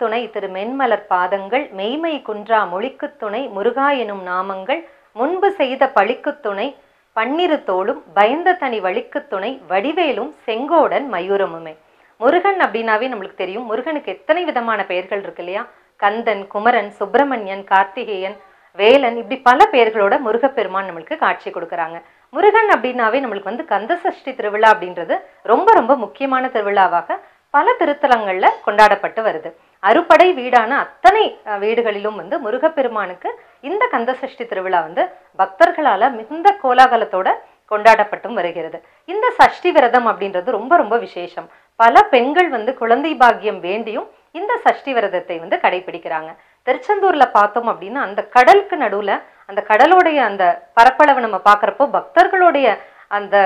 துணை திரு மென்மலர் பாதங்கள், மெய்மை குன்றா மொழிக்கு துணை முருகா எனும் நாமங்கள், முன்பு செய்த பழிக்கு துணை பன்னிரு தோளும், பயந்த தனி வழிக்கு துணை வடிவேலும் செங்கோடன் மயூரமுமே. முருகன் அப்படின்னாவே நம்மளுக்கு தெரியும், முருகனுக்கு எத்தனை விதமான பெயர்கள் இருக்கு இல்லையா? கந்தன், குமரன், சுப்பிரமணியன், கார்த்திகேயன், வேலன், இப்படி பல பெயர்களோட முருகப்பெருமான் நம்மளுக்கு காட்சி கொடுக்குறாங்க. முருகன் அப்படின்னாவே நம்மளுக்கு வந்து கந்த சஷ்டி திருவிழா அப்படின்றது ரொம்ப ரொம்ப முக்கியமான திருவிழாவாக பல திருத்தலங்கள்ல கொண்டாடப்பட்டு வருது. அறுபடை வீடான அத்தனை வீடுகளிலும் வந்து முருகப்பெருமானுக்கு இந்த கந்த சஷ்டி திருவிழா வந்து பக்தர்களால மிகுந்த கோலாகலத்தோட கொண்டாடப்பட்டும் வருகிறது. இந்த சஷ்டி விரதம் அப்படின்றது ரொம்ப ரொம்ப விசேஷம். பல பெண்கள் வந்து குழந்தை பாக்கியம் வேண்டியும் இந்த சஷ்டி விரதத்தை வந்து கடைபிடிக்கிறாங்க. திருச்செந்தூர்ல பார்த்தோம் அப்படின்னா அந்த கடலுக்கு நடுவுல அந்த கடலோடைய அந்த பரப்பளவு நம்ம பார்க்குறப்போ, பக்தர்களுடைய அந்த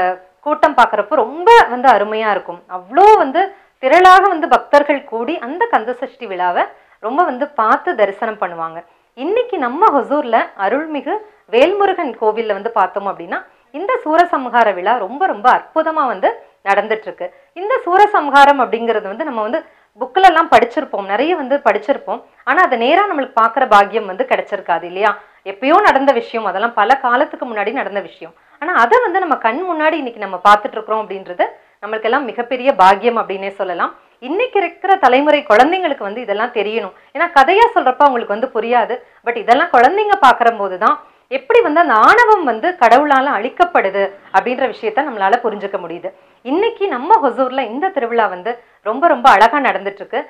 கூட்டம் பார்க்குறப்போ ரொம்ப வந்து அருமையா இருக்கும். அவ்வளோ வந்து திரளாக வந்து பக்தர்கள் கூடி அந்த கந்த சஷ்டி விழாவை ரொம்ப வந்து பார்த்து தரிசனம் பண்ணுவாங்க. இன்னைக்கு நம்ம ஹொசூர்ல அருள்மிகு வேல்முருகன் கோவில்ல வந்து பார்த்தோம் அப்படின்னா இந்த சூரசம்ஹார விழா ரொம்ப ரொம்ப அற்புதமா வந்து நடந்துட்டு இருக்கு. இந்த சூரசம்ஹாரம் அப்படிங்கிறது வந்து நம்ம வந்து புக்கில் எல்லாம் படிச்சிருப்போம், நிறைய வந்து படிச்சிருப்போம். ஆனா அதை நேரா நம்மளுக்கு பார்க்குற பாக்கியம் வந்து கிடைச்சிருக்காது இல்லையா? எப்பயோ நடந்த விஷயம், அதெல்லாம் பல காலத்துக்கு முன்னாடி நடந்த விஷயம். ஆனா அதை வந்து நம்ம கண் முன்னாடி இன்னைக்கு நம்ம பார்த்துட்டு இருக்கிறோம் அப்படின்றது நம்மளுக்கு எல்லாம் மிகப்பெரிய பாக்கியம் அப்படின்னே சொல்லலாம். இன்னைக்கு இருக்கிற தலைமுறை குழந்தைங்களுக்கு வந்து இதெல்லாம் தெரியணும். ஏன்னா கதையா சொல்றப்ப அவங்களுக்கு வந்து புரியாது. பட் இதெல்லாம் குழந்தைங்க பார்க்குற போதுதான் எப்படி வந்து அந்த ஆணவம் வந்து கடவுளால அழிக்கப்படுது அப்படின்ற விஷயத்த நம்மளால புரிஞ்சுக்க முடியுது. இன்னைக்கு நம்ம ஹொசூர்ல இந்த திருவிழா வந்து ரொம்ப ரொம்ப அழகா நடந்துட்டு இருக்கு.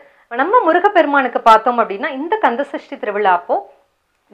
நம்ம முருகப்பெருமானுக்கு பார்த்தோம் அப்படின்னா இந்த கந்த சஷ்டி திருவிழா அப்போ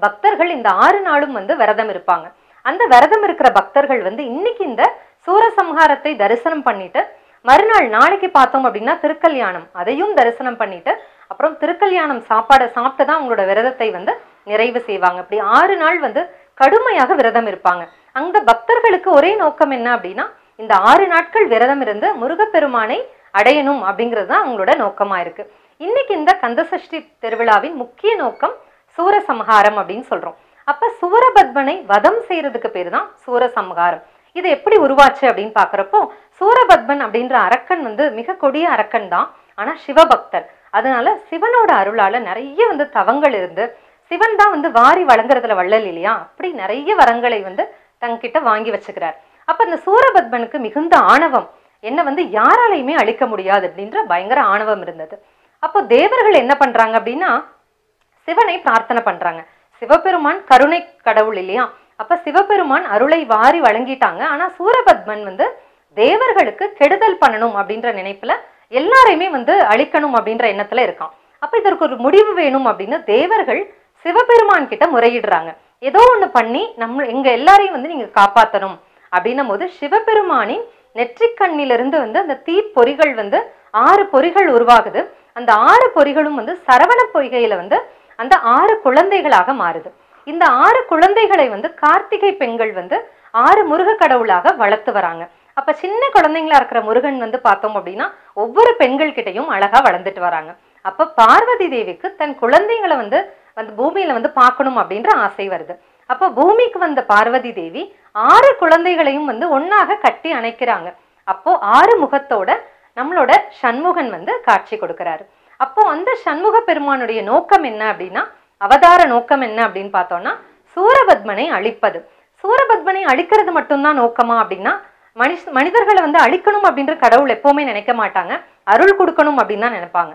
பக்தர்கள் இந்த 6 நாளும் வந்து விரதம் இருப்பாங்க. அந்த விரதம் இருக்கிற பக்தர்கள் வந்து இன்னைக்கு இந்த சூரசம்ஹாரத்தை தரிசனம் பண்ணிட்டு மறுநாள் நாளைக்கு பார்த்தோம் அப்படின்னா திருக்கல்யாணம், அதையும் தரிசனம் பண்ணிட்டு அப்புறம் திருக்கல்யாணம் சாப்பாடை சாப்பிட்டு தான் அவங்களோட விரதத்தை வந்து நிறைவு செய்வாங்க. அப்படி 6 நாள் வந்து கடுமையாக விரதம் இருப்பாங்க. அந்த பக்தர்களுக்கு ஒரே நோக்கம் என்ன அப்படின்னா இந்த 6 நாட்கள் விரதம் இருந்து முருகப்பெருமானை அடையணும் அப்படிங்கிறது தான் அவங்களோட நோக்கமா இருக்கு. இன்னைக்கு இந்த கந்தசஷ்டி திருவிழாவின் முக்கிய நோக்கம் சூரசம்ஹாரம் அப்படின்னு சொல்றோம். அப்ப சூரபத்மனை வதம் செய்யறதுக்கு பேரு தான் சூரசம்ஹாரம். இது எப்படி உருவாச்சு அப்படின்னு பாக்குறப்போ, சூரபத்மன் அப்படின்ற அரக்கன் வந்து மிக கொடிய அரக்கன் தான், ஆனா சிவபக்தர். அதனால சிவனோட அருளால நிறைய வந்து தவங்கள் இருந்து சிவன் தான் வந்து வாரி வழங்குறதுல வள்ளல் இல்லையா? அப்படி நிறைய வரங்களை வந்து தங்கிட்ட வாங்கி வச்சுக்கிறார். அப்ப இந்த சூரபத்மனுக்கு மிகுந்த ஆணவம், என்ன வந்து யாராலையுமே அழிக்க முடியாது அப்படின்ற பயங்கர ஆணவம் இருந்தது. அப்போ தேவர்கள் என்ன பண்றாங்க அப்படின்னா சிவனை பிரார்த்தனை பண்றாங்க. சிவபெருமான் கருணை கடவுள் இல்லையா? அப்ப சிவபெருமான் அருளை வாரி வழங்கிட்டாங்க. ஆனா சூரபத்மன் வந்து தேவர்களுக்கு கெடுதல் பண்ணணும் அப்படின்ற நினைப்புல எல்லாரையுமே வந்து அழிக்கணும் அப்படின்ற எண்ணத்துல இருக்கான். அப்ப இதற்கு ஒரு முடிவு வேணும் அப்படின்னு தேவர்கள் சிவபெருமான் கிட்ட முறையிடுறாங்க. ஏதோ ஒண்ணு பண்ணி எங்க எல்லாரையும் வந்து நீங்க காப்பாத்தணும் அப்படின்னும் போது சிவபெருமானின் நெற்றிக்கண்ணிலிருந்து வந்து அந்த தீ பொறிகள் வந்து 6 பொறிகள் உருவாகுது. அந்த 6 பொறிகளும் வந்து சரவண பொய்கையில வந்து அந்த 6 குழந்தைகளாக மாறுது. இந்த 6 குழந்தைகளை வந்து கார்த்திகை பெண்கள் வந்து 6 முருக கடவுளாக வளர்த்து வராங்க. அப்ப சின்ன குழந்தைங்களா இருக்கிற முருகன் வந்து பார்த்தோம் அப்படின்னா ஒவ்வொரு பெண்கள் கிட்டையும் அழகா வளர்ந்துட்டு வராங்க. அப்ப பார்வதி தேவிக்கு தன் குழந்தைங்களை வந்து பூமியில வந்து பார்க்கணும் அப்படின்ற ஆசை வருது. அப்ப பூமிக்கு வந்த பார்வதி தேவி 6 குழந்தைகளையும் வந்து ஒன்னாக கட்டி அணைக்கிறாங்க. அப்போ 6 முகத்தோட நம்மளோட சண்முகன் வந்து காட்சி கொடுக்கிறாரு. அப்போ அந்த சண்முக பெருமானுடைய நோக்கம் என்ன அப்படின்னா, அவதார நோக்கம் என்ன அப்படின்னு பார்த்தோம்னா சூரபத்மனை அழிப்பது. சூரபத்மனை அழிக்கிறது மட்டும்தான் நோக்கமா அப்படின்னா, மனிதர்களை வந்து அழிக்கணும் அப்படின்ற கடவுள் எப்பவுமே நினைக்க மாட்டாங்க, அருள் கொடுக்கணும் அப்படின்னு தான் நினைப்பாங்க.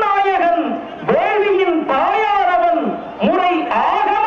நாயகன் வேலியின் தாயாரவன் முறை ஆகம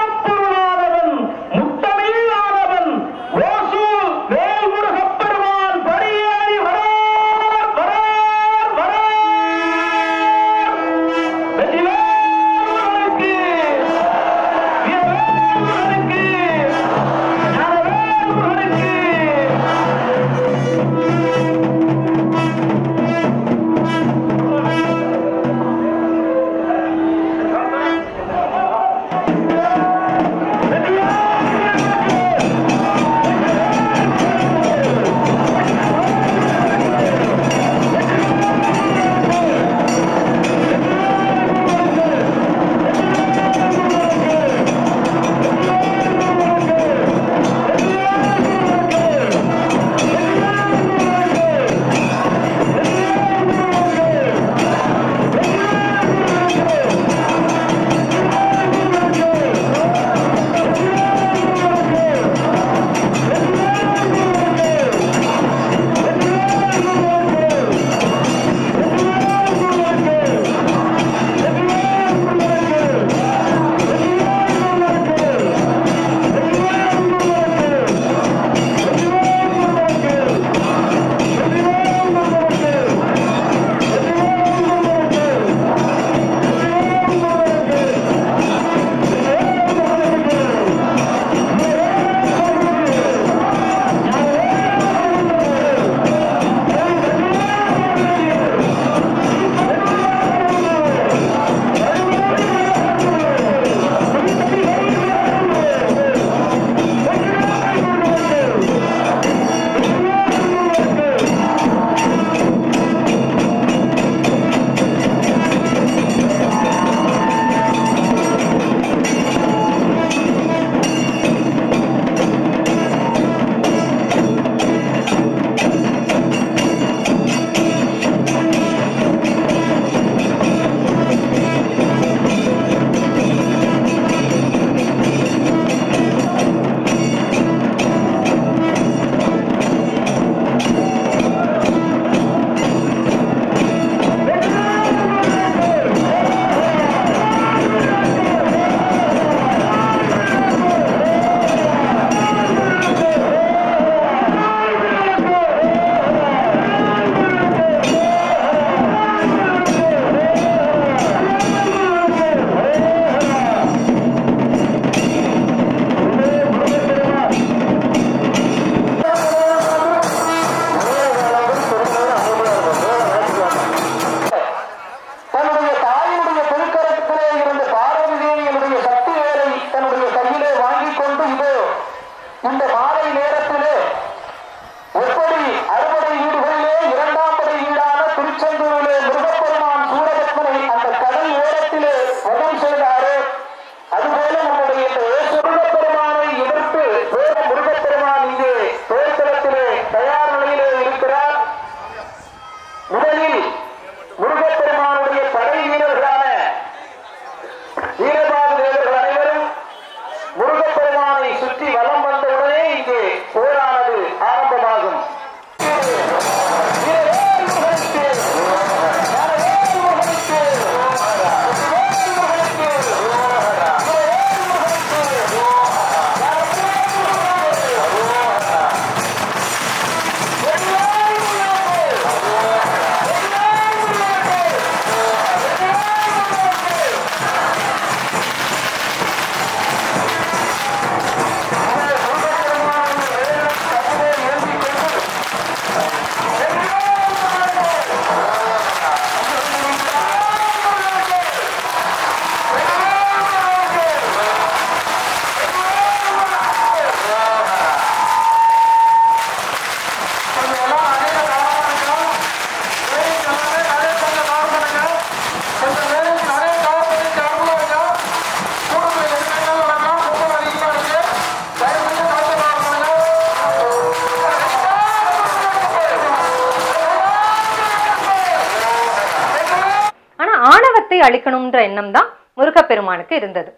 ஆணவத்தை அழிக்கணும்ன்ற எண்ணம் தான் முருகப்பெருமானுக்கு இருந்தது.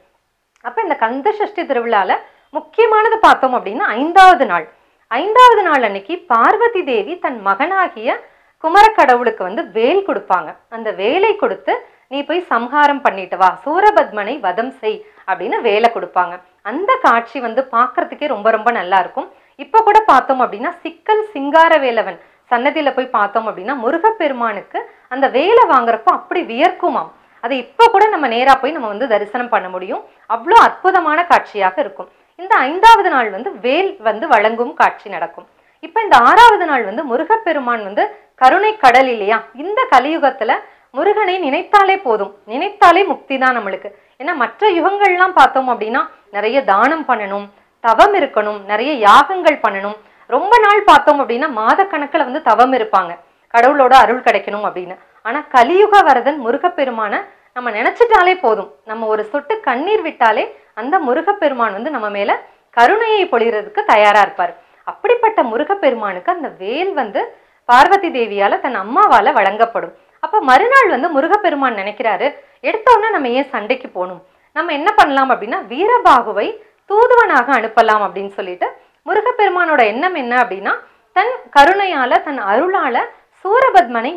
அப்ப இந்த கந்த சஷ்டி திருவிழால முக்கியமானது பார்த்தோம் அப்படின்னா 5வது நாள். 5வது நாள் அன்னைக்கு பார்வதி தேவி தன் மகனாகிய குமரக்கடவுளுக்கு வந்து வேல் கொடுப்பாங்க. அந்த வேலை கொடுத்து நீ போய் சம்ஹாரம் பண்ணிட்டு வா, சூரபத்மனை வதம் செய் அப்படின்னு வேலை கொடுப்பாங்க. அந்த காட்சி வந்து பார்க்கறதுக்கே ரொம்ப ரொம்ப நல்லா இருக்கும். இப்ப கூட பார்த்தோம் அப்படின்னா சிக்கல் சிங்கார வேலவன் சன்னதியில போய் பார்த்தோம் அப்படின்னா முருகப்பெருமானுக்கு அந்த வேலை வாங்குறப்போ அப்படி வியர்க்குமாம். அதை இப்ப கூட நம்ம நேரா போய் நம்ம வந்து தரிசனம் பண்ண முடியும். அவ்வளோ அற்புதமான காட்சியாக இருக்கும். இந்த 5வது நாள் வந்து வேல் வந்து வழங்கும் காட்சி நடக்கும். இப்ப இந்த 6வது நாள் வந்து முருகப்பெருமான் வந்து கருணை கடல் இல்லையா, இந்த கலியுகத்துல முருகனை நினைத்தாலே போதும், நினைத்தாலே முக்தி தான் நம்மளுக்கு. ஏன்னா மற்ற யுகங்கள்லாம் பார்த்தோம் அப்படின்னா நிறைய தானம் பண்ணணும், தவம் இருக்கணும், நிறைய யாகங்கள் பண்ணணும். ரொம்ப நாள் பார்த்தோம் அப்படின்னா மாத கணக்குல வந்து தவம் இருப்பாங்க, கடவுளோட அருள் கிடைக்கணும் அப்படின்னு. ஆனா கலியுக வரதன் முருகப்பெருமான நம்ம நினைச்சிட்டாலே போதும், நம்ம ஒரு சொட்டு கண்ணீர் விட்டாலே அந்த முருகப்பெருமான் வந்து நம்ம மேல கருணையை பொழிறதுக்கு தயாரா இருப்பார். அப்படிப்பட்ட முருகப்பெருமானுக்கு அந்த வேல் வந்து பார்வதி தேவியால தன் அம்மாவால வழங்கப்படும். அப்ப மறுநாள் வந்து முருகப்பெருமான் நினைக்கிறாரு, எடுத்தோடனே நம்ம ஏன் சண்டைக்கு போகணும், நம்ம என்ன பண்ணலாம் அப்படின்னா வீரபாகுவை தூதுவனாக அனுப்பலாம் அப்படின்னு சொல்லிட்டு முருகப்பெருமானோட எண்ணம் என்ன அப்படின்னா தன் கருணையால தன் அருளால சூரபத்மனை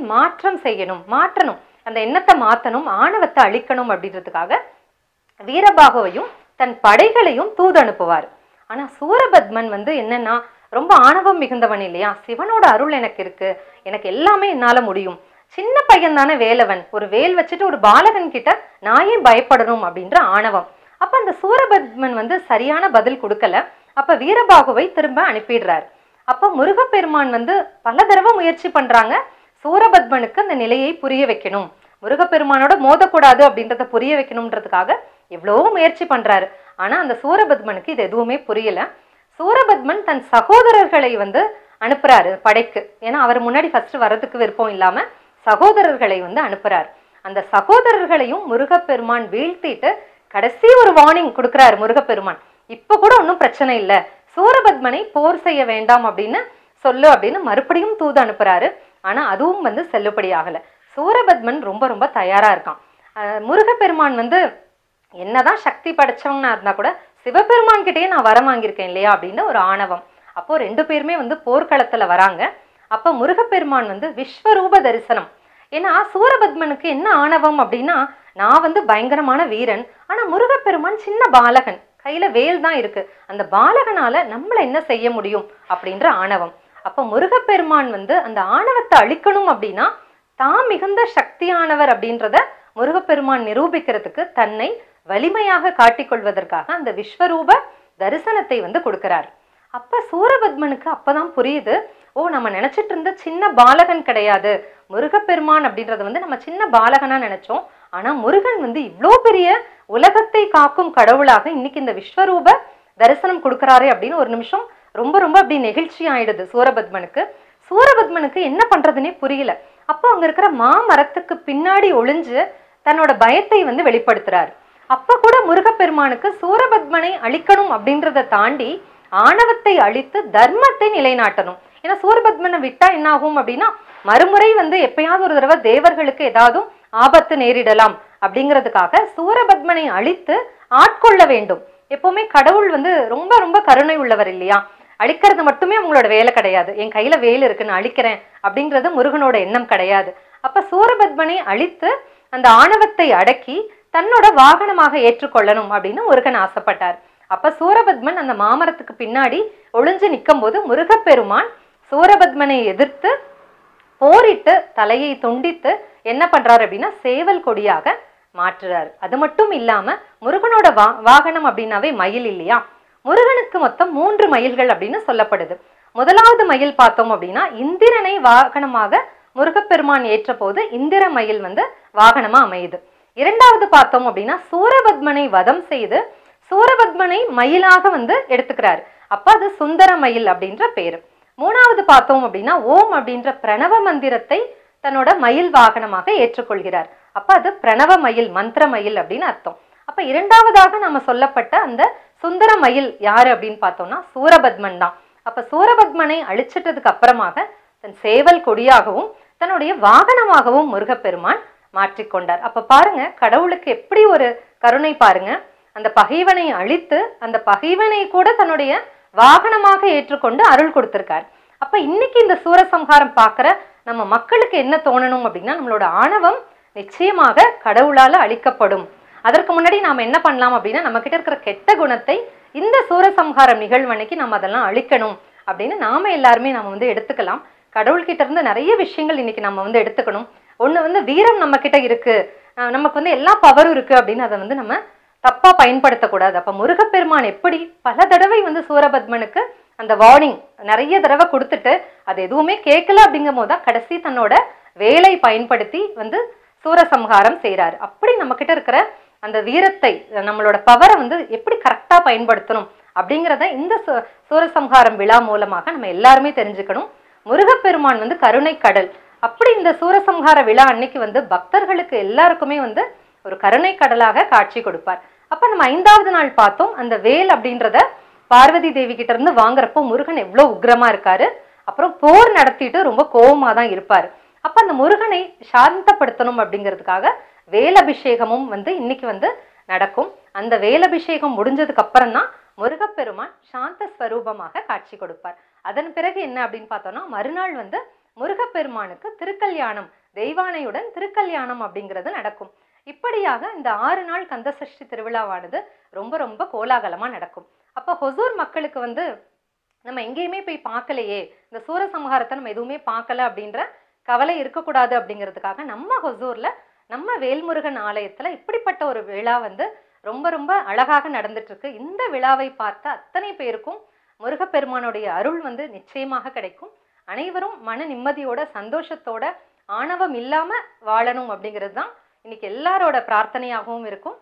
மாற்றணும், அந்த எண்ணத்தை மாத்தணும், ஆணவத்தை அழிக்கணும் அப்படின்றதுக்காக வீரபாகுவையும் தன் படைகளையும் தூது அனுப்புவார். ஆனா சூரபத்மன் வந்து என்னன்னா ரொம்ப ஆணவம் மிகுந்தவன் இல்லையா, சிவனோட அருள் எனக்கு இருக்கு, எனக்கு எல்லாமே என்னால முடியும், சின்ன பையன் தானே வேலவன், ஒரு வேல் வச்சுட்டு ஒரு பாலகன் கிட்ட நான் ஏன் பயப்படணும் அப்படின்ற ஆணவம். அப்ப அந்த சூரபத்மன் வந்து சரியான பதில் கொடுக்கல. அப்ப வீரபாகுவை திரும்ப அனுப்பிடுறார். அப்ப முருகப்பெருமான் வந்து பல தடவை முயற்சி பண்றாங்க சூரபத்மனுக்கு அந்த நிலையை புரிய வைக்கணும், முருகப்பெருமானோட மோதக்கூடாது அப்படின்றத புரிய வைக்கணும்ன்றதுக்காக எவ்வளவோ முயற்சி பண்றாரு. ஆனா அந்த சூரபத்மனுக்கு இது எதுவுமே புரியல. சூரபத்மன் தன் சகோதரர்களை வந்து அனுப்புறாரு படைக்கு. ஏன்னா அவர் முன்னாடி ஃபர்ஸ்ட் வர்றதுக்கு விருப்பம் இல்லாம சகோதரர்களை வந்து அனுப்புறாரு. அந்த சகோதரர்களையும் முருகப்பெருமான் வீழ்த்திட்டு கடைசி ஒரு வார்னிங் கொடுக்கிறாரு முருகப்பெருமான், இப்ப கூட ஒன்றும் பிரச்சனை இல்லை, சூரபத்மனை போர் செய்ய வேண்டாம் அப்படின்னு சொல்லு அப்படின்னு மறுபடியும் தூது அனுப்புறாரு. ஆனா அதுவும் வந்து செல்லுபடி ஆகல. சூரபத்மன் ரொம்ப ரொம்ப தயாரா இருக்கான். முருகப்பெருமான் வந்து என்னதான் சக்தி படைச்சவனா இருந்தா கூட சிவபெருமான் கிட்டேயே நான் வரம் வாங்கியிருக்கேன் இல்லையா அப்படின்னு ஒரு ஆணவம். அப்போ 2 பேருமே வந்து போர்க்களத்துல வராங்க. அப்ப முருகப்பெருமான் வந்து விஸ்வரூப தரிசனம். ஏன்னா சூரபத்மனுக்கு என்ன ஆணவம் அப்படின்னா நான் வந்து பயங்கரமான வீரன், ஆனா முருகப்பெருமான் சின்ன பாலகன், கையில வேல் தான் இருக்கு, அந்த பாலகனால நம்மள என்ன செய்ய முடியும் அப்படின்ற ஆணவம். அப்ப முருகப்பெருமான் வந்து அந்த ஆணவத்தை அழிக்கணும் அப்படின்னா தான் மிகுந்த சக்தியானவர் அப்படின்றத முருகப்பெருமான் நிரூபிக்கிறதுக்கு தன்னை வலிமையாக காட்டிக்கொள்வதற்காக அந்த விஸ்வரூப தரிசனத்தை வந்து கொடுக்கிறார். அப்ப சூரபத்மனுக்கு அப்பதான் புரியுது, ஓ நம்ம நினைச்சிட்டு இருந்த சின்ன பாலகன் கிடையாது முருகப்பெருமான் அப்படின்றத வந்து நம்ம சின்ன பாலகனா நினைச்சோம், ஆனா முருகன் வந்து இவ்வளோ பெரிய உலகத்தை காக்கும் கடவுளாக இன்னைக்கு இந்த விஸ்வரூப தரிசனம் கொடுக்கிறாரு அப்படின்னு ஒரு நிமிஷம் ரொம்ப ரொம்ப அப்படி நெகிழ்ச்சி ஆயிடுது சூரபத்மனுக்கு. சூரபத்மனுக்கு என்ன பண்றதுன்னே புரியல. அப்போ அங்க இருக்கிற மாமரத்துக்கு பின்னாடி ஒளிஞ்சு தன்னோட பயத்தை வந்து வெளிப்படுத்துறாரு. அப்ப கூட முருகப்பெருமானுக்கு சூரபத்மனை அழிக்கணும் அப்படின்றத தாண்டி ஆணவத்தை அழித்து தர்மத்தை நிலைநாட்டணும். ஏன்னா சூரபத்மனை விட்டா என்ன ஆகும் அப்படின்னா மறுமுறை வந்து எப்பயாவது ஒரு தடவை தேவர்களுக்கு ஏதாவது ஆபத்து நேரிடலாம் அப்படிங்கிறதுக்காக சூரபத்மனை அழித்து ஆட்கொள்ள வேண்டும். எப்பவுமே கடவுள் வந்து ரொம்ப ரொம்ப கருணை உள்ளவர் இல்லையா, அழிக்கிறது மட்டுமே அவங்களோட வேலை கிடையாது, என் கையில வேல் இருக்குன்னு அழிக்கிறேன் அப்படிங்கிறது முருகனோட எண்ணம் கிடையாது. அப்ப சூரபத்மனை அழித்து அந்த ஆணவத்தை அடக்கி தன்னோட வாகனமாக ஏற்றுக்கொள்ளணும் அப்படின்னு முருகன் ஆசைப்பட்டார். அப்ப சூரபத்மன் அந்த மாமரத்துக்கு பின்னாடி ஒளிஞ்சு நிற்கும் போது முருகப்பெருமான் சூரபத்மனை எதிர்த்து போரிட்டு தலையை துண்டித்து என்ன பண்றாரு அப்படின்னா சேவல் கொடியாக மாற்றுறாரு. அது மட்டும் இல்லாம முருகனோட வாகனம் அப்படின்னாவே மயில் இல்லையா, முருகனுக்கு மொத்தம் 3 மயில்கள் அப்படின்னு சொல்லப்படுது. முதலாவது மயில் பார்த்தோம் அப்படின்னா இந்திரனை வாகனமாக முருகப்பெருமான் ஏற்ற போது இந்திர மயில் வந்து வாகனமா அமையுது. இரண்டாவது பார்த்தோம் அப்படின்னா சூரபத்மனை வதம் செய்து சூரபத்மனை மயிலாக வந்து எடுத்துக்கிறாரு. அப்ப அது சுந்தர மயில் அப்படின்ற பேரு. மூணாவது பார்த்தோம் அப்படின்னா ஓம் அப்படின்ற பிரணவ மந்திரத்தை தன்னோட மயில் வாகனமாக ஏற்றுக்கொள்கிறார். அப்ப அது பிரணவ மயில், மந்திர மயில் அப்படின்னு அர்த்தம். அப்ப இரண்டாவதாக நம்ம சொல்லப்பட்ட அந்த சுந்தர மயில் யாரு அப்படின்னு பார்த்தோம்னா சூரபத்மன் தான். அப்ப சூரபத்மனை அழிச்சிட்டதுக்கு அப்புறமாக தன் சேவல் கொடியாகவும் தன்னுடைய வாகனமாகவும் முருகப்பெருமான் மாற்றிக்கொண்டார். அப்ப பாருங்க, கடவுளுக்கு எப்படி ஒரு கருணை பாருங்க. அந்த பகைவனை அழித்து அந்த பகைவனை கூட தன்னுடைய வாகனமாக ஏற்றுக்கொண்டு அருள் கொடுத்திருக்கார். அப்ப இன்னைக்கு இந்த சூரசம்ஹாரம் பார்க்கிற நம்ம மக்களுக்கு என்ன தோணணும் அப்படின்னா, நம்மளோட ஆணவம் நிச்சயமாக கடவுளால அழிக்கப்படும். அதற்கு முன்னாடி நாம என்ன பண்ணலாம் அப்படின்னா, நம்ம கிட்ட இருக்கிற கெட்ட குணத்தை இந்த சூரசம்ஹாரம் நிகழ்வன்னைக்கு நம்ம அதெல்லாம் அழிக்கணும் அப்படின்னு நாம எல்லாருமே நம்ம எடுத்துக்கலாம். கடவுள்கிட்ட இருந்து நிறைய விஷயங்கள் இன்னைக்கு நம்ம எடுத்துக்கணும். ஒண்ணு வீரம் நம்ம கிட்ட இருக்கு, நமக்கு எல்லா பவரும் இருக்கு அப்படின்னு அதை நம்ம தப்பா பயன்படுத்தக்கூடாது. அப்ப முருகப்பெருமான் எப்படி பல தடவை சூரபத்மனுக்கு அந்த வார்னிங் நிறைய தடவை கொடுத்துட்டு அது எதுவுமே கேட்கல அப்படிங்கும் போதுதான் கடைசி தன்னோட வேலை பயன்படுத்தி சூரசம்ஹாரம் செய்யறாரு. அப்படி நம்ம கிட்ட இருக்கிற அந்த வீரத்தை, நம்மளோட பவரை எப்படி கரெக்டா பயன்படுத்தணும் அப்படிங்கிறத இந்த சூரசம்ஹாரம் விழா மூலமாக நம்ம எல்லாருமே தெரிஞ்சுக்கணும். முருகப்பெருமான் கருணை கடல். அப்படி இந்த சூரசம்ஹார விழா அன்னைக்கு பக்தர்களுக்கு எல்லாருக்குமே ஒரு கருணை கடலாக காட்சி கொடுப்பார். அப்ப நம்ம 5வது நாள் பார்த்தோம், அந்த வேல் அப்படின்றத பார்வதி தேவி கிட்ட இருந்து வாங்குறப்போ முருகன் எவ்வளவு உக்ரமா இருக்காரு. அப்புறம் போர் நடத்திட்டு ரொம்ப கோபமா தான் இருப்பாரு. அப்ப அந்த முருகனை சாந்தப்படுத்தணும் அப்படிங்கிறதுக்காக வேலபிஷேகமும் இன்னைக்கு நடக்கும். அந்த வேலபிஷேகம் முடிஞ்சதுக்கு அப்புறம் தான் முருகப்பெருமான் சாந்த ஸ்வரூபமாக காட்சி கொடுப்பார். அதன் பிறகு என்ன அப்படின்னு பார்த்தோம்னா, மறுநாள் முருகப்பெருமானுக்கு திருக்கல்யாணம், தெய்வானையுடன் திருக்கல்யாணம் அப்படிங்கிறது நடக்கும். இப்படியாக இந்த 6 நாள் கந்தசஷ்டி திருவிழாவானது ரொம்ப ரொம்ப கோலாகலமா நடக்கும். அப்ப ஹொசூர் மக்களுக்கு நம்ம எங்கேயுமே போய் பார்க்கலையே, இந்த சூரசம்ஹாரத்தை நம்ம எதுவுமே பார்க்கல அப்படின்ற கவலை இருக்கக்கூடாது அப்படிங்கிறதுக்காக நம்ம ஹொசூர்ல நம்ம வேல்முருகன் ஆலயத்துல இப்படிப்பட்ட ஒரு விழா ரொம்ப ரொம்ப அழகாக நடந்துட்டு இருக்கு. இந்த விழாவை பார்த்த அத்தனை பேருக்கும் முருகப்பெருமானுடைய அருள் நிச்சயமாக கிடைக்கும். அனைவரும் மன நிம்மதியோட சந்தோஷத்தோட ஆணவம் இல்லாம வாழணும் அப்படிங்கிறது தான் இன்னைக்கு எல்லாரோட பிரார்த்தனையாகவும் இருக்கும்.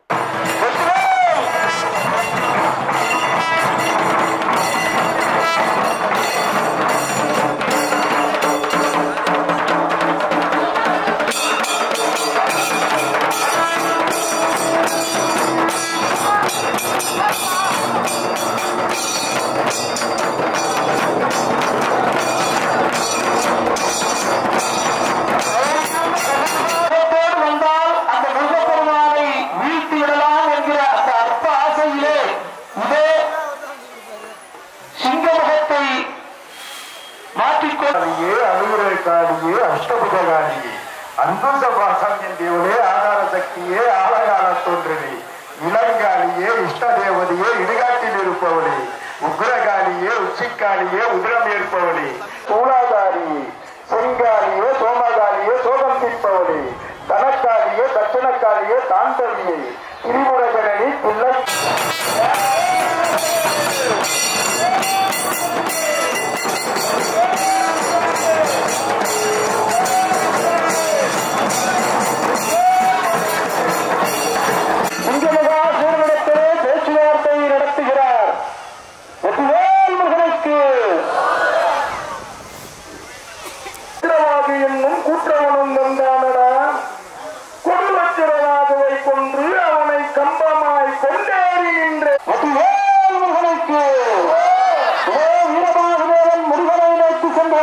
அஷ்டபுஜகாரியே, அன்புசபாசம் தேவனே, ஆதார சக்தியே, ஆலகால தோன்றினே, இளங்காலியே, இஷ்ட தேவதையே, இடுகாட்டில் இருப்பவளே, உக்ரகாலியே, உச்சிக்காலியே, உதிரம் ஏற்பவளே, சூலாதாரியே, செங்காலியே, சோமகாலியே, சோகம் தீர்ப்பவளே, தனக்காலியே, தட்சணக்காலியே, தாண்டவியே, திரிபுரகரணி, பிள்ளை பேச்சுவார்த்தை நடத்துகிறார். என்னும் கூற்றவனும் வந்தானடா, கொடுவச்சிரனாகவை கொன்று அவனை கம்பமாய் கொண்டேறி நின்று முருகனுக்கு வீரபாகுதேவன் முருகனை நோக்கி சென்று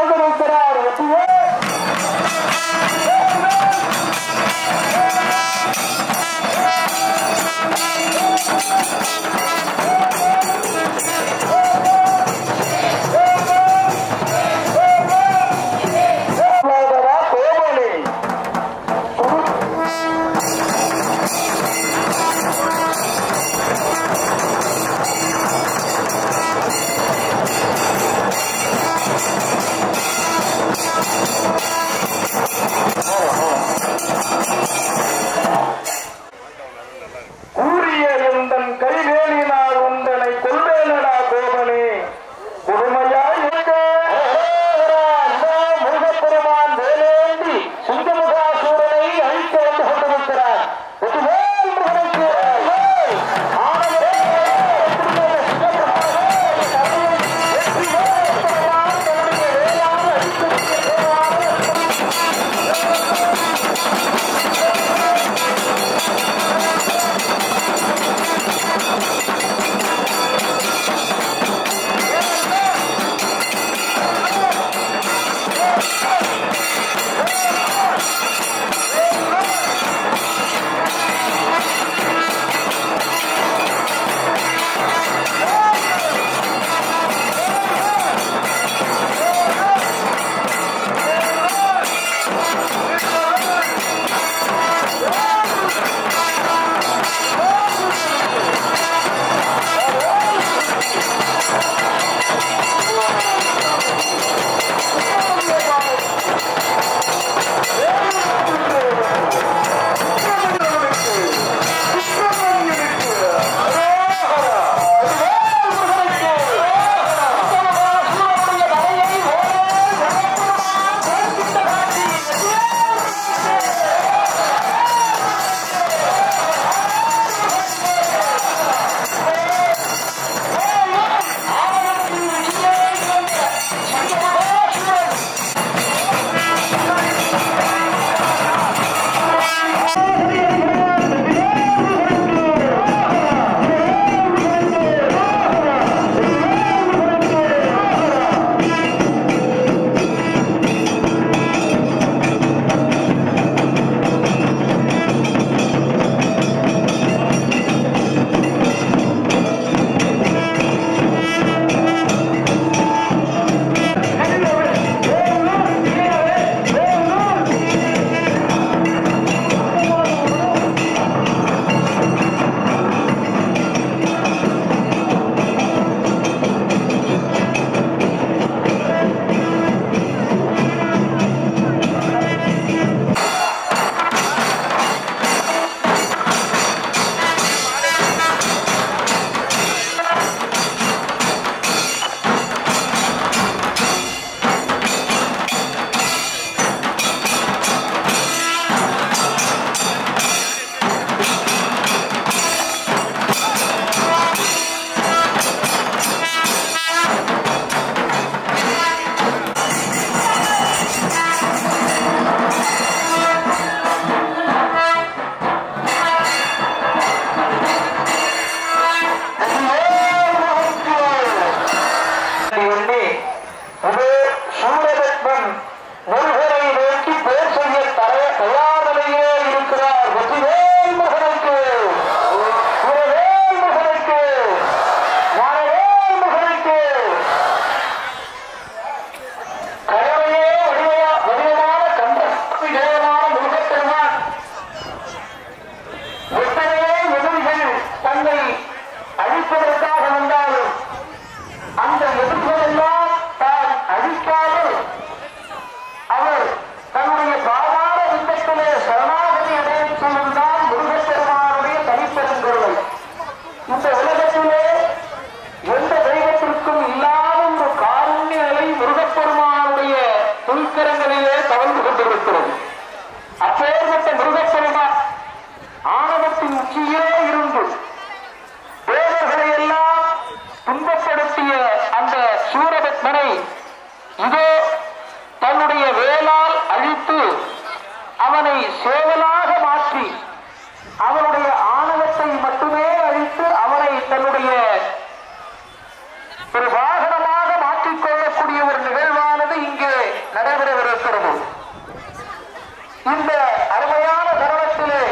இந்த அருமையான தருணத்திலே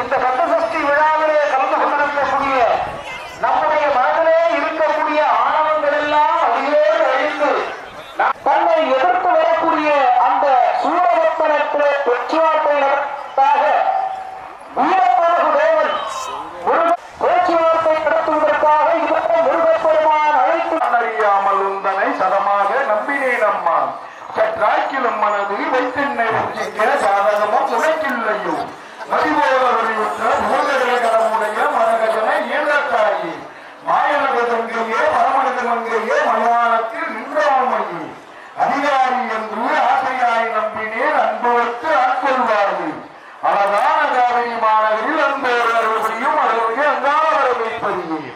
இந்த சப்தசஷ்டி விழாவிலே கலந்து கொண்டிருக்கக்கூடிய நம்முடைய மனதிலே இருக்கக்கூடிய ஆணவங்கள் எல்லாம் அடியோடு அழிந்து தன்னை எதிர்த்து வரக்கூடிய அந்த சூரபத்மனத்திலே பேச்சுவார்த்தை நடத்தாக வீரப்பழகு தேவன் பேச்சுவார்த்தை நடத்துவதற்காக இதற்கு முருகப்பெருமான் அழைத்து அறியாமல் உந்தனை சதமாக நம்பினேன் அம்மா சற்றாக்கிலும் மனது வைத்தென்னை வச்சிக்கிற ஜாதகமும் உழைக்கில்லையோ மதிபோதவரையுற்ற மூலகடமுடைய மனகஜனை ஏழத்தாயி மாயனகதங்கையே பரமனகமங்கையே மயானத்தில் நின்றோமையே அதிகாரி என்று ஆசையாய் நம்பினேன் அன்புவத்து ஆட்கொள்வார்கள் அழகான காவிரி மாநகரில் அன்போடு அறுபடியும் அறுபடியும் அங்காள வரவைப்பதியே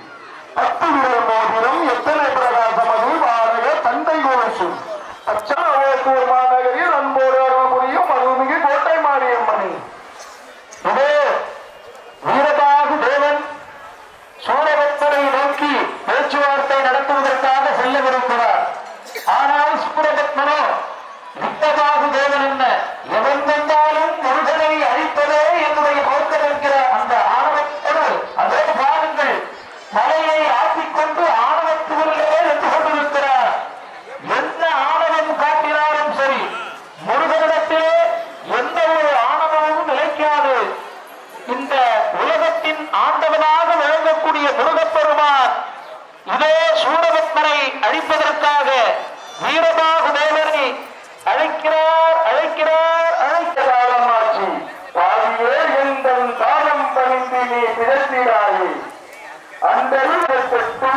10 விட மோதிரம் எத்தனை பிரகாசம் அது வாடக தந்தை கோஷம் அச்சனோத்தூர் மாநகரில் அன்போடு அறுபடியும் அருள்மிகு கோட்டை மாரியம்மணி இதே வீரபாகு தேவன் சூரபத்மனை நோக்கி பேச்சுவார்த்தை நடத்துவதற்காக செல்ல விரும்புகிறார். ஆனால் சூரபத்மனோ வித்தபாகு தேவன் என்ன எவன் வந்தாலும் முருகனை அழிப்பதே என்னுடைய நோக்கம் என்கிற அந்த ஆணவத்தோடு அதே பாருங்கள் மலையை ஆற்றிக்கொண்டு ஆணவத்துவர்களே என்று கொண்டிருக்கிறார். என்ன ஆணவம் காட்டினாலும் சரி முருகனிடத்திலே எந்த ஒரு ஆணவமும் நிலைக்காது. இந்த உலகத்தின் ஆண்டவனாக விளங்கக்கூடிய முருகப்பெருமான் இதே சூரபத்மனை அழிப்பதற்காக வீரபாகு தேவனை அழைக்கிறார் அழைக்கிறார் அழைக்கிறாளமாச்சு பாதியே எங்கள் தானம் பணிந்து நீ பிறந்திராயே அந்தட்டு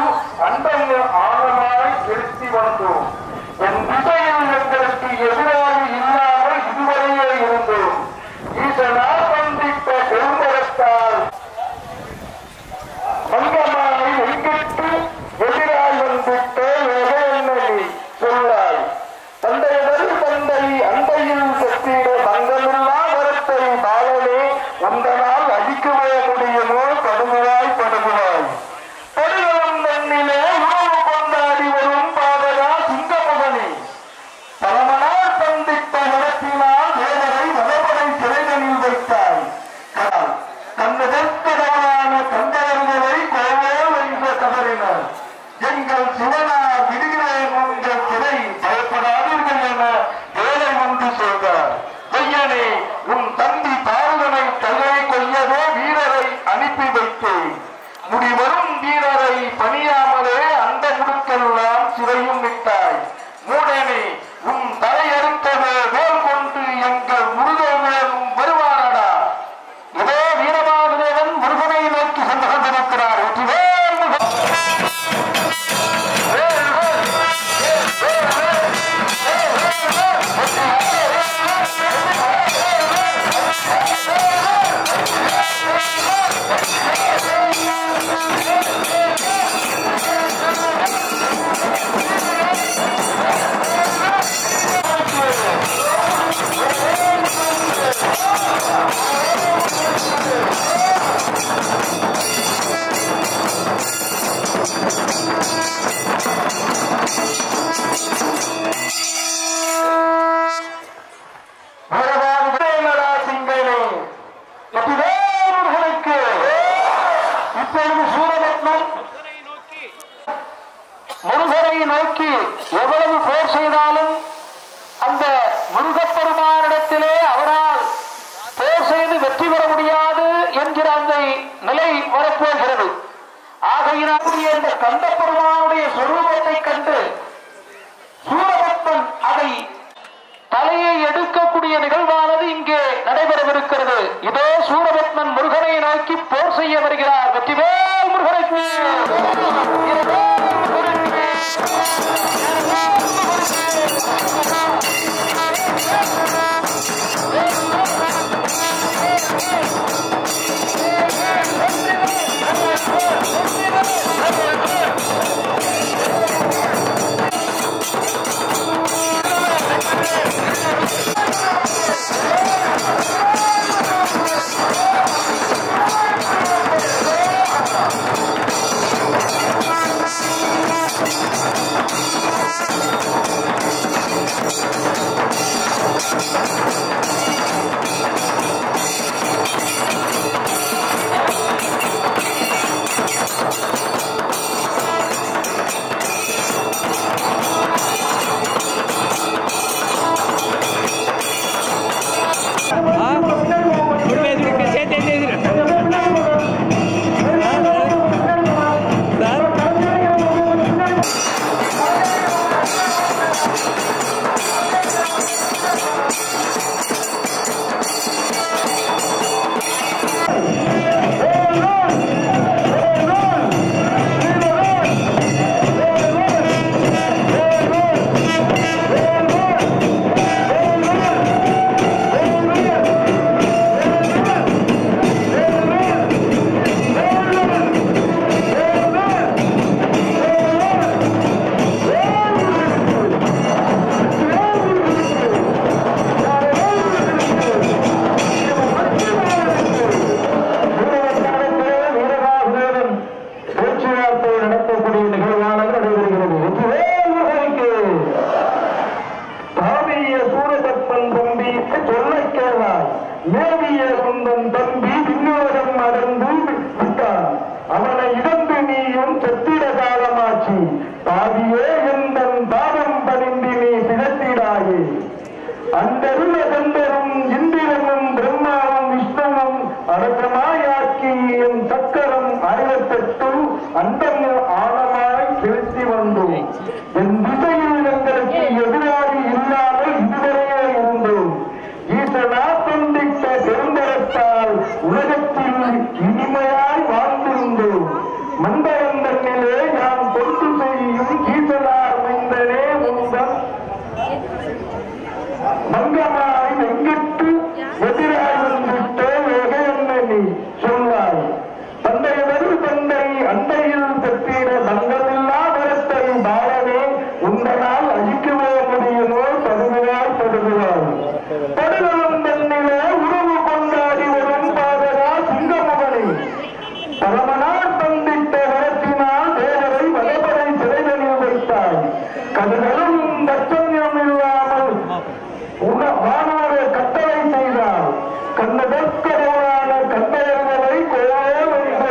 அந்தங்க ஆழமாய் திருத்தி வந்தோம் என் திசையில் எங்களுக்கு எதிராக இல்லாமல் இதுவரையே இருந்தோம் ஈசனால் வந்திட்ட பெரும்பரத்தால் மங்கமாய் வெங்கட்டு எதிராய் வந்திட்ட எதை சொல்லாய் தந்தையவர் தந்தை அந்தையில் கட்டிட மங்கமில்லா வரத்தை பாலனே உந்தனால் அடிக்கவே முடியுமோ கடுமையாய் படுகிறாய் படுகளம் தன்னிலே உணவு கொண்டாடி வரும் பாதகா சிங்கமகனே பரமனார் சந்தித்த வரத்தினால் தேவரை வளப்படை சிறைகளில் வைத்தாய் தன்னதற்கதான தந்தையர்களை கோவே என்ற கதறினார் எங்கள் சிவனார் விடுகிறேன் உங்கள் சிறை பயப்படாதீர்கள் என வேலை வந்து சொல்றார். பொய்யனே உன் தம்பி தாருகனை தகை கொய்யவே வீரரை அனுப்பி வைத்தேன் முடிவரும் வீரரை பணியாமலே அந்த முடுக்கெல்லாம் சிறையும் விட்டாய். மூடனே உன் தலையறுத்தவே வேல் கொண்டு எங்கள் முருகவேலும் வருவானடா. இதே வீரபாகுதேவன் முருகனை நோக்கி சென்று கொண்டிருக்கிறார். முருகனை நோக்கி எவ்வளவு போர் செய்தாலும் அந்த முருகப்பெருமானிடத்திலே அவரால் போர் செய்து வெற்றி பெற முடியாது என்கிற அந்த நிலை வரப்போகிறது. ஆகையினாலே இந்த கந்தப்பெருமானுடைய சொரூபத்தை கண்டு சூரபத்மன் அதை தலையை எடுக்கக்கூடிய நிகழ்வானது இங்கே நடைபெறவிருக்கிறது. இதோ சூரபத்மன் முருகனை நோக்கி போர் செய்ய வருகிறார். வெற்றிவேல் முருகனுக்கு மேவிய குந்தன் தம்பி விண்ணோரம் அடர்ந்து விட்டான். அவனை இழந்து நீயும் செத்திட காலமாச்சு. பாவியே எந்தன் பாதம் பணிந்து நீ பிழைத்திடாயே. அந்தருள கந்தரும் இந்திரனும் பிரம்மாவும் விஷ்ணுவும் அடக்கமாயாக்கி என் சக்கரம் 1008 அண்டம் ஆழமாய் செலுத்தி வந்தோம். என் திசையில் எங்களுக்கு எதிராளி இல்லாமல் இதுவரையே இருந்தோம். ஈசனா தொண்டிட்ட பெருந்தரத்தால் உலகத்தில் இனிமையாய் வாழ்ந்திருந்தோம். மந்தவந்தனிலே நாம் தொண்டு செய்யும் ஈசனார் மைந்தனே முந்தம் மங்கமாய் வெங்கிட்டு எதிராய் வந்துட்ட வேக நீ சொல்லாய். தந்தையவர் தந்தை அண்டையில் பெற்றிட தங்கமில்லா வரத்தை பாலனே உண்டனால் அழிக்கவே முடியுமோ படுகிறாய் படுகிறாய். படுகளும் தன்னிலே உறவு கொண்டாடி வரும் பாதகா சிங்கமகனே பரமனார் தந்திட்ட வரத்தினால் தேவரை வலைபடை சிறைகளில் வைத்தாய். கடுகளும் தச்சன்யம் இல்லாமல் வானோரை கட்டளை செய்தார். கண்ணதற்கரோடான கண்ணையர்களை கோவே வைத்த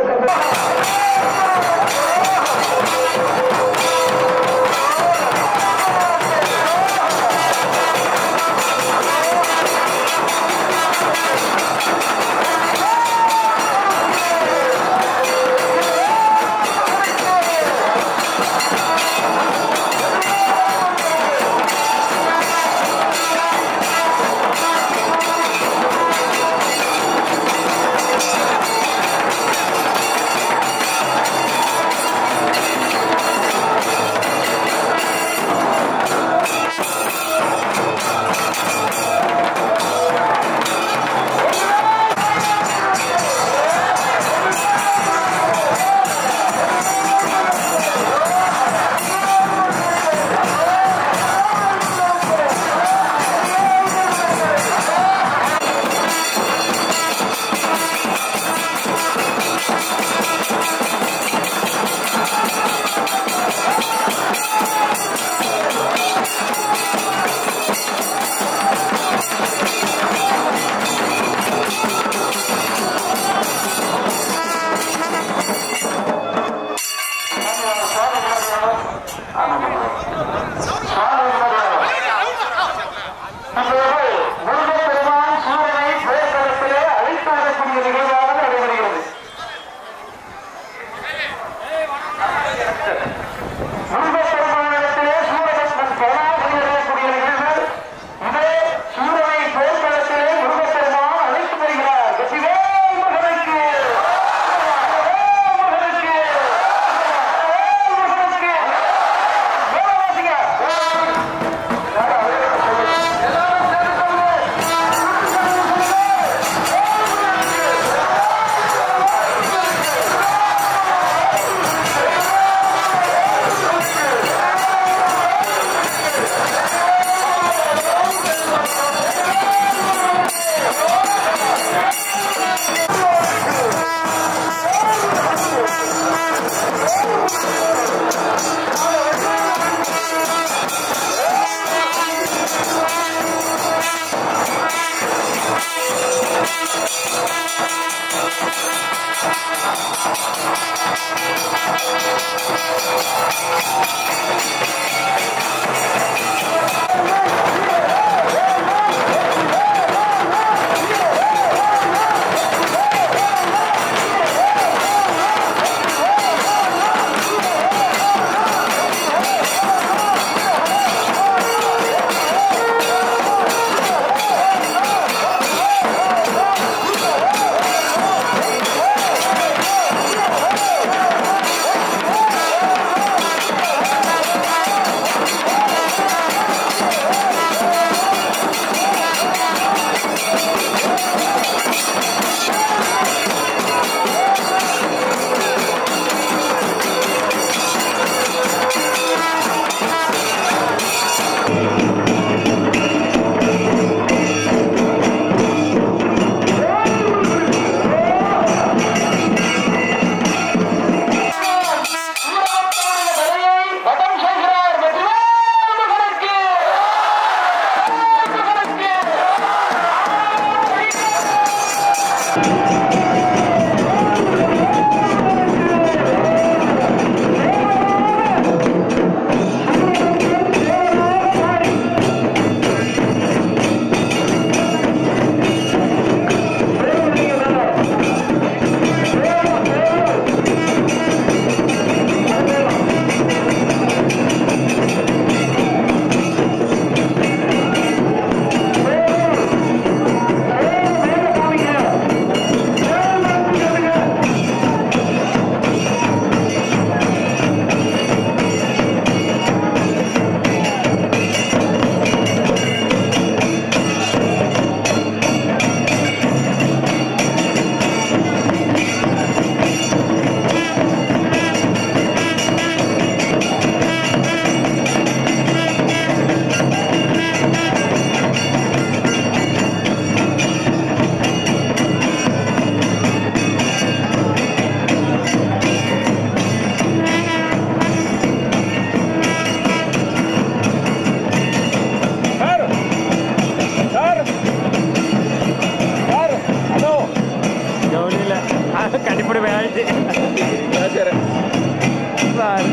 సార్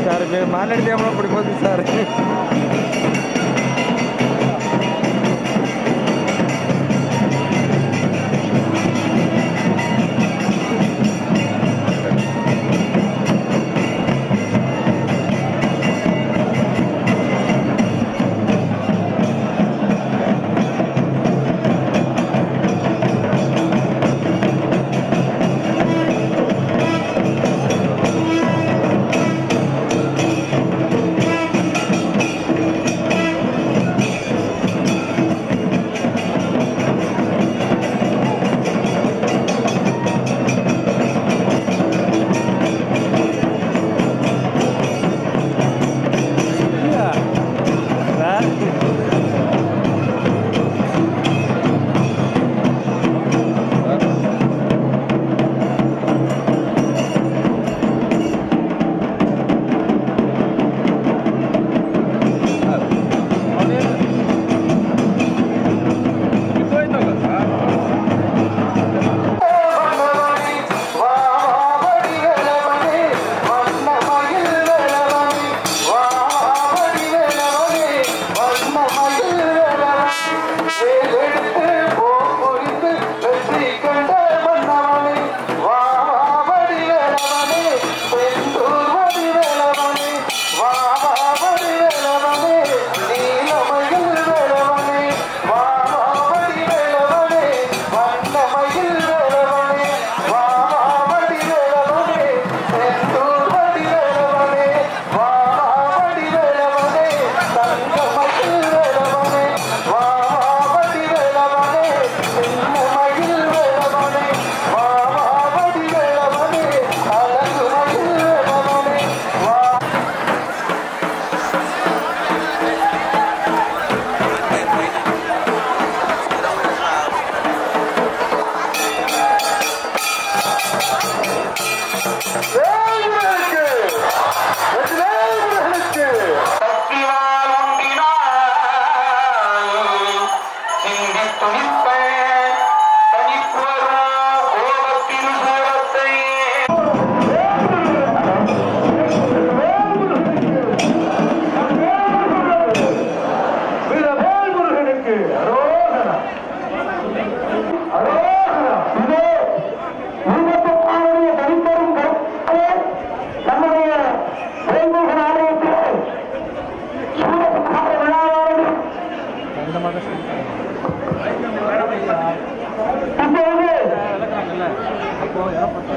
సార్ మీరు మాట్లాడితే ఏమో పడిపోతుంది సార్.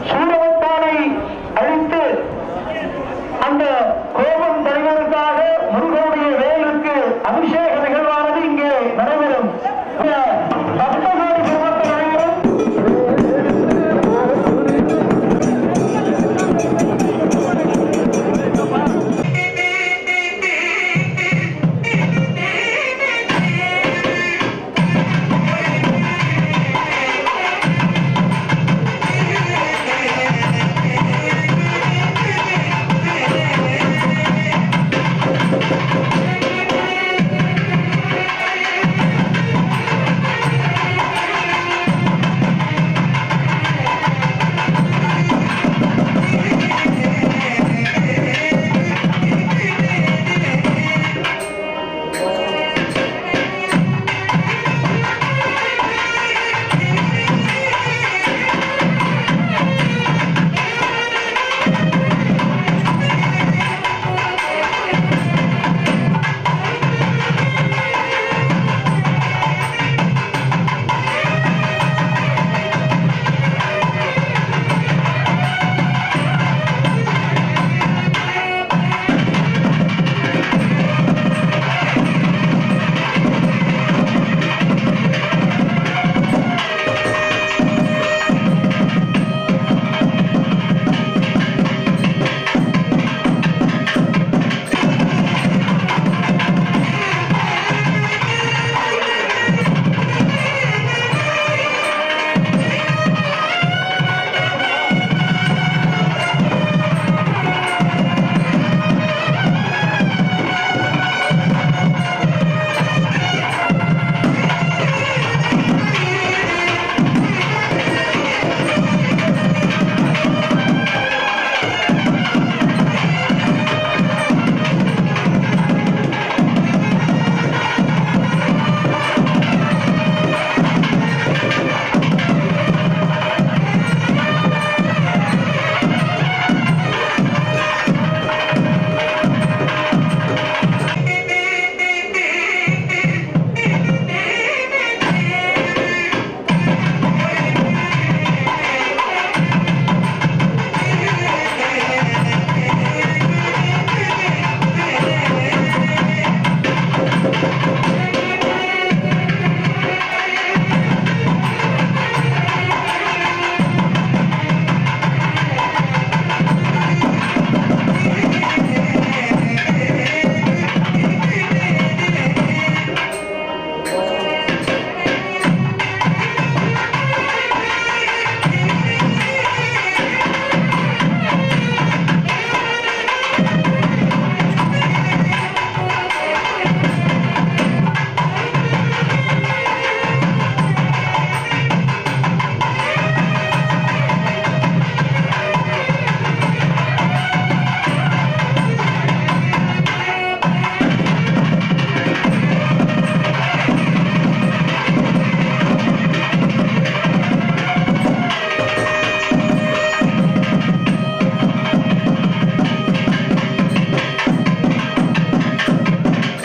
சூரவத்தானை அழித்து அந்த